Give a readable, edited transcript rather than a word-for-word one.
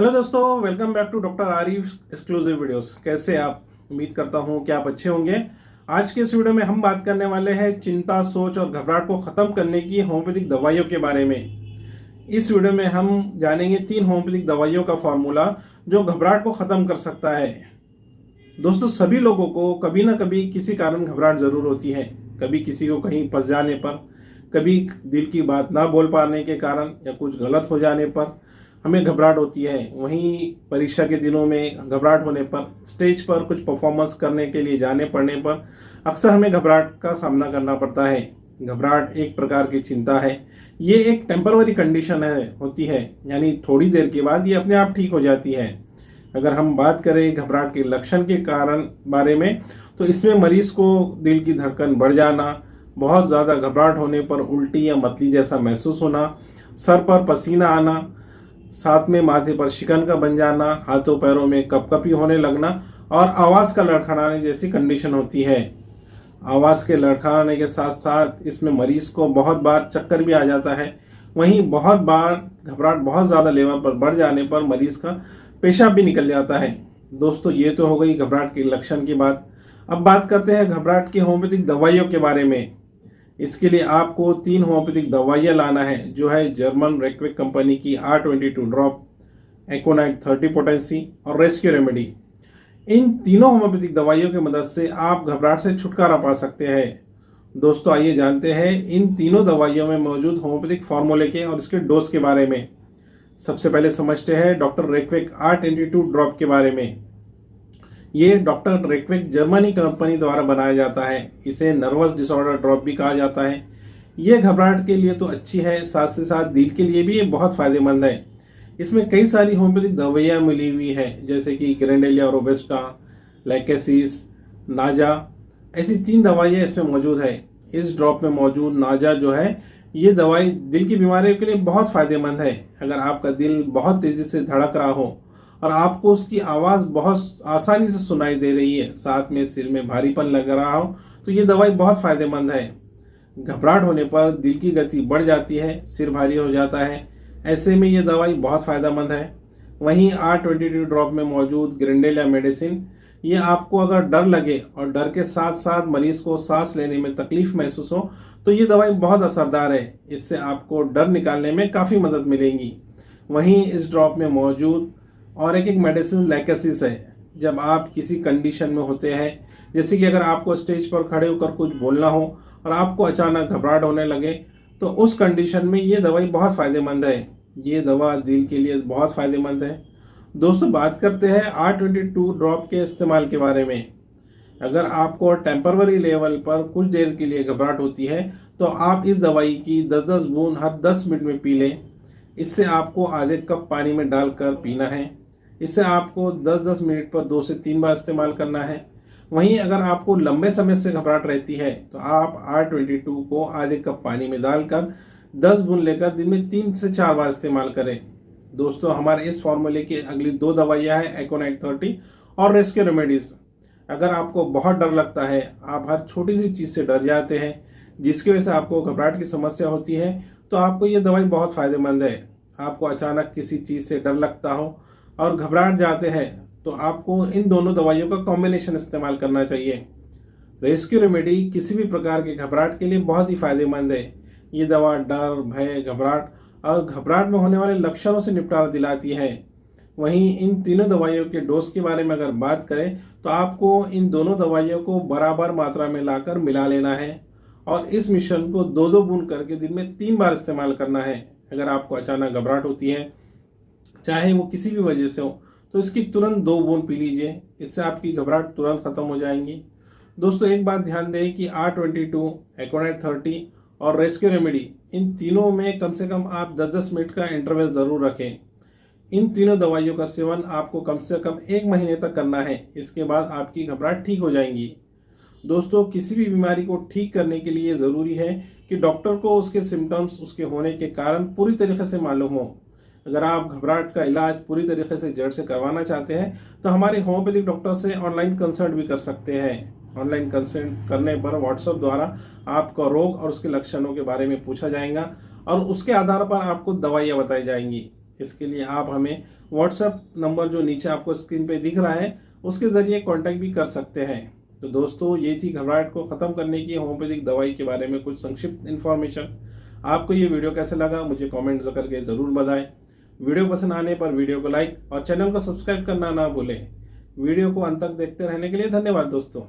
Hello दोस्तों, welcome back to doctor Arif exclusive videos. कैसे आप? उम्मीद करता हूं कि आप अच्छे होंगे। आज के इस वीडियो में हम बात करने वाले हैं चिंता, सोच और घबराहट को खत्म करने की होम्योपैथिक दवाइयों के बारे में। इस वीडियो में हम जानेंगे 3 होम्योपैथिक दवाइयों का फॉर्मूला जो घबराहट को खत्म कर सकता है। दोस्तों, सभी लोगों को कभी ना कभी किसी कारण घबराहट जरूर होती है। कभी किसी को कहीं फंस जाने पर, कभी दिल की बात ना बोल पाने के कारण या कुछ गलत हो जाने पर हमें घबराहट होती है। वहीं परीक्षा के दिनों में घबराहट होने पर, स्टेज पर कुछ परफॉर्मेंस करने के लिए जाने पड़ने पर अक्सर हमें घबराहट का सामना करना पड़ता है। घबराहट एक प्रकार की चिंता है। ये एक टेम्पररी कंडीशन होती है, यानी थोड़ी देर के बाद ये अपने आप ठीक हो जाती है। अगर हम बात करें घबराहट के लक्षण के कारण बारे में, तो इसमें मरीज को दिल की धड़कन बढ़ जाना, बहुत ज़्यादा घबराहट होने पर उल्टी या मतली जैसा महसूस होना, सर पर पसीना आना, साथ में माथे पर शिकन का बन जाना, हाथों पैरों में कपकपी होने लगना और आवाज़ का लड़खड़ाने जैसी कंडीशन होती है। आवाज़ के लड़खड़ाने के साथ साथ इसमें मरीज को बहुत बार चक्कर भी आ जाता है। वहीं बहुत बार घबराहट बहुत ज़्यादा लेवल पर बढ़ जाने पर मरीज का पेशाब भी निकल जाता है। दोस्तों, ये तो हो गई घबराहट के लक्षण की बात। अब बात करते हैं घबराहट की होम्योपैथिक दवाइयों के बारे में। इसके लिए आपको 3 होम्योपैथिक दवाइयाँ लाना है, जो है जर्मन रेक्विक कंपनी की R22 ड्रॉप, एकोनाइट 30 पोटेंसी और रेस्क्यू रेमेडी। इन तीनों होम्योपैथिक दवाइयों की मदद से आप घबराहट से छुटकारा पा सकते हैं। दोस्तों, आइए जानते हैं इन तीनों दवाइयों में मौजूद होम्योपैथिक फार्मूले के और इसके डोज के बारे में। सबसे पहले समझते हैं डॉक्टर रेक्विक R22 ड्रॉप के बारे में। ये डॉक्टर रेक्विक जर्मनी कंपनी द्वारा बनाया जाता है। इसे नर्वस डिसऑर्डर ड्रॉप भी कहा जाता है। ये घबराहट के लिए तो अच्छी है, साथ से साथ दिल के लिए भी ये बहुत फायदेमंद है। इसमें कई सारी होम्योपैथिक दवाइयाँ मिली हुई है, जैसे कि ग्रेंडेलिया रोबस्टा, लैकेसिस, नाजा। ऐसी 3 दवाइयाँ इसमें मौजूद है। इस ड्रॉप में मौजूद नाजा जो है, ये दवाई दिल की बीमारियों के लिए बहुत फायदेमंद है। अगर आपका दिल बहुत तेजी से धड़क रहा हो और आपको उसकी आवाज़ बहुत आसानी से सुनाई दे रही है, साथ में सिर में भारीपन लग रहा हो, तो ये दवाई बहुत फायदेमंद है। घबराहट होने पर दिल की गति बढ़ जाती है, सिर भारी हो जाता है, ऐसे में ये दवाई बहुत फायदेमंद है। वहीं R22 ड्रॉप में मौजूद ग्रेंडेलिया मेडिसिन, ये आपको अगर डर लगे और डर के साथ साथ मरीज को सांस लेने में तकलीफ महसूस हो, तो ये दवाई बहुत असरदार है। इससे आपको डर निकालने में काफ़ी मदद मिलेगी। वहीं इस ड्रॉप में मौजूद और एक मेडिसिन लैकेसिस है। जब आप किसी कंडीशन में होते हैं, जैसे कि अगर आपको स्टेज पर खड़े होकर कुछ बोलना हो और आपको अचानक घबराहट होने लगे, तो उस कंडीशन में ये दवाई बहुत फ़ायदेमंद है। ये दवा दिल के लिए बहुत फ़ायदेमंद है। दोस्तों, बात करते हैं R22 ड्रॉप के इस्तेमाल के बारे में। अगर आपको टेम्पररी लेवल पर कुछ देर के लिए घबराहट होती है, तो आप इस दवाई की 10-10 बूंद हर 10 मिनट में पी लें। इससे आपको आधे कप पानी में डालकर पीना है। इसे आपको 10-10 मिनट पर 2 से 3 बार इस्तेमाल करना है। वहीं अगर आपको लंबे समय से घबराहट रहती है, तो आप R22 को आधे कप पानी में डालकर 10 बूंद लेकर दिन में 3 से 4 बार इस्तेमाल करें। दोस्तों, हमारे इस फॉर्मूले की अगली 2 दवाइयाँ हैं, एकोनाइट 30 और रेस्क्यू रेमेडीज। अगर आपको बहुत डर लगता है, आप हर छोटी सी चीज़ से डर जाते हैं, जिसकी वजह से आपको घबराहट की समस्या होती है, तो आपको ये दवाई बहुत फ़ायदेमंद है। आपको अचानक किसी चीज़ से डर लगता हो और घबराहट जाते हैं, तो आपको इन दोनों दवाइयों का कॉम्बिनेशन इस्तेमाल करना चाहिए। रेस्क्यू रेमेडी किसी भी प्रकार के घबराहट के लिए बहुत ही फायदेमंद है। ये दवा डर, भय, घबराहट और घबराहट में होने वाले लक्षणों से निपटारा दिलाती है। वहीं इन तीनों दवाइयों के डोज के बारे में अगर बात करें, तो आपको इन दोनों दवाइयों को बराबर मात्रा में लाकर मिला लेना है और इस मिश्रण को 2-2 बूंद करके दिन में 3 बार इस्तेमाल करना है। अगर आपको अचानक घबराहट होती है, चाहे वो किसी भी वजह से हो, तो इसकी तुरंत 2 बूंद पी लीजिए। इससे आपकी घबराहट तुरंत खत्म हो जाएंगी। दोस्तों, एक बात ध्यान दें कि R22, एकोनाइट 30 और रेस्क्यू रेमेडी, इन तीनों में कम से कम आप 10-10 मिनट का इंटरवल ज़रूर रखें। इन तीनों दवाइयों का सेवन आपको कम से कम 1 महीने तक करना है। इसके बाद आपकी घबराहट ठीक हो जाएंगी। दोस्तों, किसी भी बीमारी को ठीक करने के लिए ज़रूरी है कि डॉक्टर को उसके सिम्टम्स, उसके होने के कारण पूरी तरीके से मालूम हो। अगर आप घबराहट का इलाज पूरी तरीके से जड़ से करवाना चाहते हैं, तो हमारे होम्योपैथिक डॉक्टर से ऑनलाइन कंसल्ट भी कर सकते हैं। ऑनलाइन कंसल्ट करने पर व्हाट्सएप द्वारा आपका रोग और उसके लक्षणों के बारे में पूछा जाएगा और उसके आधार पर आपको दवाइयाँ बताई जाएंगी। इसके लिए आप हमें व्हाट्सएप नंबर जो नीचे आपको स्क्रीन पे दिख रहा है उसके ज़रिए कांटेक्ट भी कर सकते हैं। तो दोस्तों, ये थी घबराहट को ख़त्म करने की होम्योपैथिक दवाई के बारे में कुछ संक्षिप्त इन्फॉर्मेशन। आपको ये वीडियो कैसे लगा मुझे कमेंट करके ज़रूर बताएं। वीडियो पसंद आने पर वीडियो को लाइक और चैनल को सब्सक्राइब करना ना भूलें। वीडियो को अंत तक देखते रहने के लिए धन्यवाद दोस्तों।